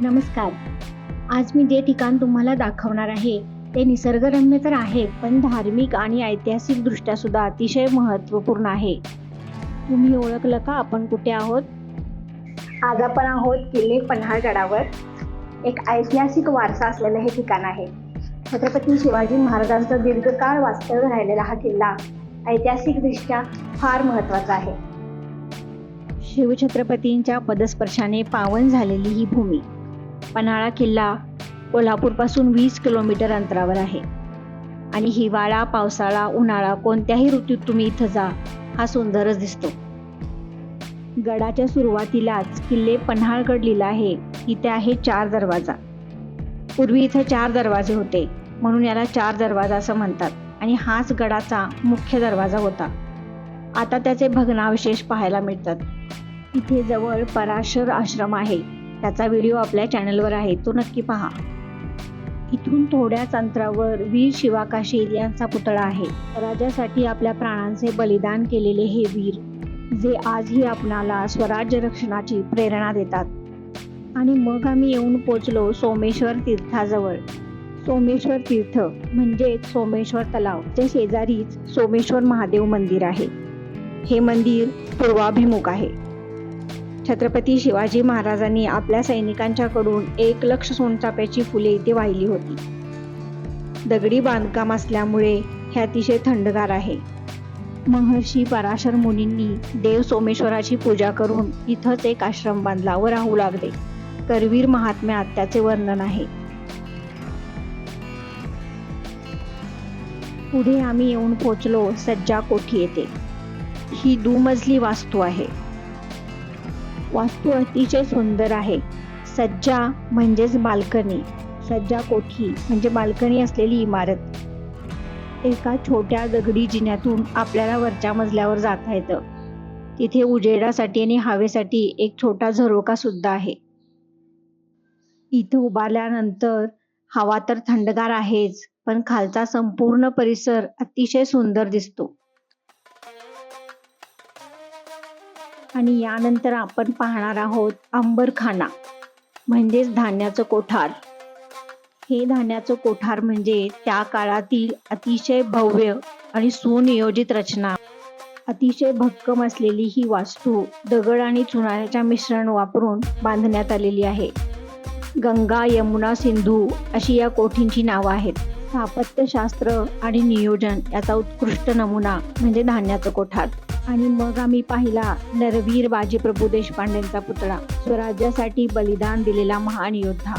नमस्कार. आज मी जे ठिकाण तुम्हाला दाखवणार आहे ते निसर्गरम्य तर आहे, पण धार्मिक आणि ऐतिहासिक दृष्ट्या सुद्धा अतिशय महत्त्वपूर्ण आहे. तुम्ही ओळखलं का आपण कुठे आहोत? आज आपण आहोत किल्ले पन्हाळगडावर. एक ऐतिहासिक वारसा असलेलं हे ठिकाण आहे. छत्रपती शिवाजी महाराजांचा दीर्घकाळ वास्तव्य राहिलेला हा किल्ला ऐतिहासिकदृष्ट्या फार महत्त्वाचा आहे. शिवछत्रपतींच्या पदस्पर्शाने पावन झालेली ही भूमी. पन्हाळा किल्ला कोल्हापूरपासून 20 किलोमीटर अंतरावर आहे आणि हिवाळा, पावसाळा, उन्हाळा कोणत्याही ऋतूत तुम्ही इथं जा, हा सुंदरच दिसतो. गडाच्या सुरुवातीलाच किल्ले पन्हाळगड लिहिलं आहे. इथे आहे 4 दरवाजा. पूर्वी इथं 4 दरवाजे होते, म्हणून याला 4 दरवाजा असं म्हणतात आणि हाच गडाचा मुख्य दरवाजा होता. आता त्याचे भग्नावशेष पाहायला मिळतात. इथे जवळ पराशर आश्रम आहे. त्याचा व्हिडिओ आपल्या चॅनलवर आहे, तो नक्की पहा. इथून थोड्याच अंतरावर वीर शिवाकाशील यांचा पुतळा आहे. स्वराज्यासाठी आपल्या प्राणांचे बलिदान केलेले हे वीर, जे आजही आपणाला स्वराज्य रक्षणाची प्रेरणा देतात. आणि मग आम्ही येऊन पोचलो सोमेश्वर तीर्थाजवळ. सोमेश्वर तीर्थ म्हणजेच सोमेश्वर तलाव, च्या शेजारीच सोमेश्वर महादेव मंदिर आहे. हे मंदिर पूर्वाभिमुख आहे. छत्रपती शिवाजी महाराजांनी आपल्या सैनिकांच्याकडून 1 लक्ष सोनचाफ्याची फुले इथे वाहिली होती. दगडी बांधकाम असल्यामुळे हे अतिशय थंडगार आहे. महर्षी पराशर मुनींनी देव सोमेश्वराची पूजा करून इथंच एक आश्रम बांधला व राहू लागले. करवीर महात्म्यात त्याचे वर्णन आहे. पुढे आम्ही येऊन पोचलो सज्जा कोठी येथे. ही दुमजली वास्तू आहे. वास्तू अतिशय सुंदर आहे. सज्जा म्हणजेच बाल्कनी, सज्जा कोठी म्हणजे बाल्कनी असलेली इमारत. एका छोट्या दगडी जिन्यातून आपल्याला वरच्या मजल्यावर जाता येतं. तिथे उजेडासाठी आणि हवेसाठी एक छोटा झरोका सुद्धा आहे. इथं उभारल्यानंतर हवा तर थंडगार आहेच, पण खालचा संपूर्ण परिसर अतिशय सुंदर दिसतो. आणि यानंतर आपण पाहणार आहोत अंबरखाना म्हणजेच धान्याचं कोठार. हे धान्याचं कोठार म्हणजे त्या काळातील अतिशय भव्य आणि सुनियोजित रचना. अतिशय भक्कम असलेली ही वास्तू दगड आणि चुनाच्या मिश्रण वापरून बांधण्यात आलेली आहे. गंगा, यमुना, सिंधू अशी या कोठींची नावं आहेत. स्थापत्यशास्त्र आणि नियोजन याचा उत्कृष्ट नमुना म्हणजे धान्याचं कोठार. आणि मग आम्ही पाहिला नरवीर बाजीप्रभू देशपांडेंचा पुतळा. स्वराज्यासाठी बलिदान दिलेला महान योद्धा.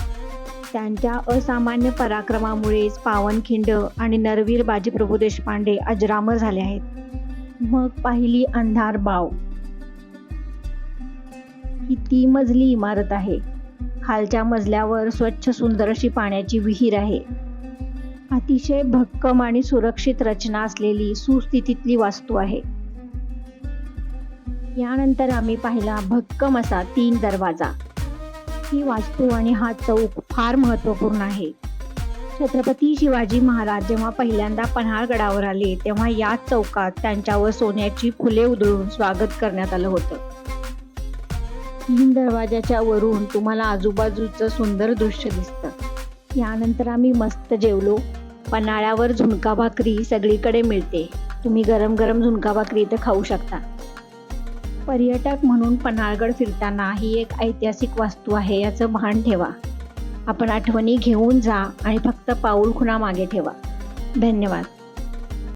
त्यांच्या असामान्य पराक्रमामुळेच पावनखिंड आणि नरवीर बाजीप्रभू देशपांडे अजरामर झाले आहेत. मग पाहिली अंधार बाव. ही 3 मजली इमारत आहे. खालच्या मजल्यावर स्वच्छ सुंदर अशी पाण्याची विहीर आहे. अतिशय भक्कम आणि सुरक्षित रचना असलेली सुस्थितीतली वास्तू आहे. यानंतर आम्ही पाहिला भक्कम असा 3 दरवाजा. ही वास्तू आणि हा चौक फार महत्त्वपूर्ण आहे. छत्रपती शिवाजी महाराज जेव्हा पहिल्यांदा पन्हाळगडावर आले, तेव्हा याच चौकात त्यांच्यावर सोन्याची फुले उधळून स्वागत करण्यात आलं होतं. 3 दरवाजाच्या वरून तुम्हाला आजूबाजूचं सुंदर दृश्य दिसतं. यानंतर आम्ही मस्त जेवलो. पन्हाळ्यावर झुणका भाकरी सगळीकडे मिळते. तुम्ही गरम गरम झुणका भाकरी इथं खाऊ शकता. पर्यटक म्हणून पन्हाळगड फिरताना ही एक ऐतिहासिक वास्तू आहे याचं भान ठेवा. आपण आठवणी घेऊन जा आणि फक्त पाऊलखुणा मागे ठेवा. धन्यवाद.